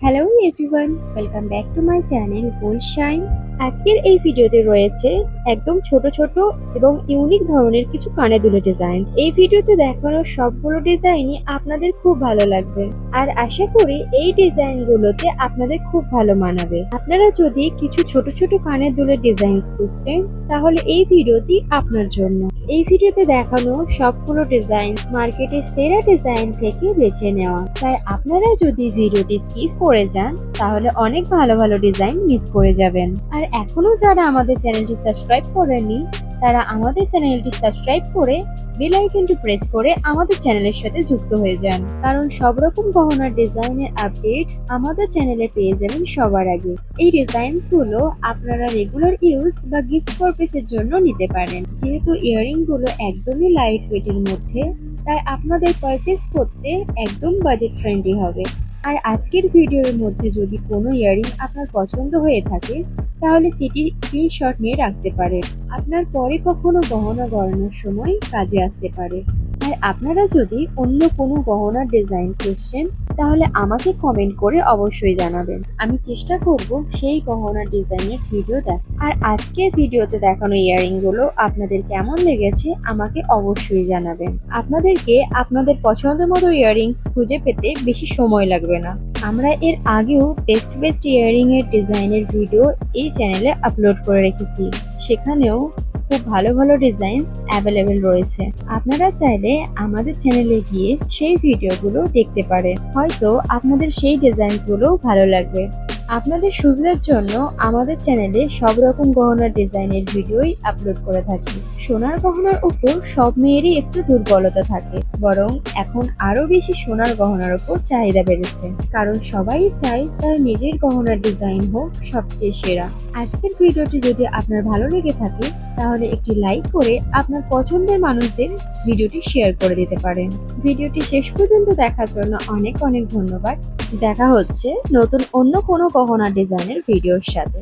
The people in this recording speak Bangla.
Hello everyone, welcome back to my channel gold shine. আজকের এই ভিডিওতে রয়েছে একদম ছোট ছোট এবং ইউনিক ধরনের কিছু কানের দুলের ডিজাইন। এই ভিডিওতে দেখানো সবগুলো ডিজাইনই আপনাদের খুব ভালো লাগবে আর আশা করি এই ডিজাইনগুলোতে আপনাদের খুব ভালো মানাবে। আপনারা যদি কিছু ছোট ছোট কানের দুলের ডিজাইন খুঁজছেন তাহলে এই ভিডিওটি আপনার জন্য। এই ভিডিওতে দেখানো সবগুলো ডিজাইন মার্কেটের সেরা ডিজাইন থেকে বেছে নেওয়া, তাই আপনারা যদি ভিডিওটি স্কিপ করে যান তাহলে অনেক ভালো ভালো ডিজাইন মিস করে যাবেন। আর এখনো যারা আমাদের চ্যানেলটি সাবস্ক্রাইব করেননি তারা আমাদের চ্যানেলটি সাবস্ক্রাইব করে বেল আইকনটি প্রেস করে আমাদের চ্যানেলের সাথে যুক্ত হয়ে যান, কারণ সব রকম গহনার ডিজাইনের আপডেট আমাদের চ্যানেলে পেয়ে যাবেন সবার আগে। এই ডিজাইনগুলো আপনারা রেগুলার ইউজ বা গিফট পারপাসের জন্য নিতে পারেন। যেহেতু ইয়াররিং গুলো একদমই লাইট ওয়েটের মধ্যে, তাই আপনাদের পারচেস করতে একদম বাজেট ফ্রেন্ডলি হবে। আর আজকের ভিডিওর মধ্যে যদি কোনো ইয়াররিং আপনার পছন্দ হয়ে থাকে তাহলে সেটির স্ক্রিনশট নিয়ে রাখতে পারেন, আপনার পরে কখনো গহনা গড়ানোর সময় কাজে আসতে পারে। আর আপনারা যদি অন্য কোনো গহনার ডিজাইন খুঁজছেন তাহলে আমাকে কমেন্ট করে অবশ্যই জানাবেন, আমি চেষ্টা করব সেই গহনার ডিজাইনের ভিডিও দেখা। আর আজকের ভিডিওতে দেখানো ইয়াররিং গুলো আপনাদের কেমন লেগেছে আমাকে অবশ্যই জানাবেন। আপনাদেরকে আপনাদের পছন্দ মতো ইয়াররিংস খুঁজে পেতে বেশি সময় লাগবে না। আমরা এর আগেও বেস্ট ইয়াররিং এর ডিজাইনের ভিডিও এই চ্যানেলে আপলোড করে রেখেছি, সেখানেও খুব ভালো ভালো ডিজাইন অ্যাভেলেবেল রয়েছে। আপনারা চাইলে আমাদের চ্যানেলে গিয়ে সেই ভিডিওগুলো দেখতে পারেন, হয়তো আপনাদের সেই ডিজাইনগুলো ভালো লাগবে। আপনাদের সুবিধার জন্য আমাদের চ্যানেলে সব রকম গহনার ডিজাইনের ভিডিওই আপলোড করে থাকি। সোনার গহনার উপর সব মেয়েরই একটু দুর্বলতা থাকে, বরং এখন আরো বেশি সোনার গহনার উপর চাহিদা বেড়েছে, কারণ সবাই চায় তার নিজের গহনার ডিজাইন হোক সবচেয়ে সেরা। আজকের ভিডিওটি যদি আপনার ভালো লেগে থাকে তাহলে একটি লাইক করে আপনার পছন্দের মানুষদের ভিডিওটি শেয়ার করে দিতে পারেন। ভিডিওটি শেষ পর্যন্ত দেখার জন্য অনেক অনেক ধন্যবাদ। দেখা হচ্ছে নতুন অন্য কোনো গহনা ডিজাইনের ভিডিওর সাথে।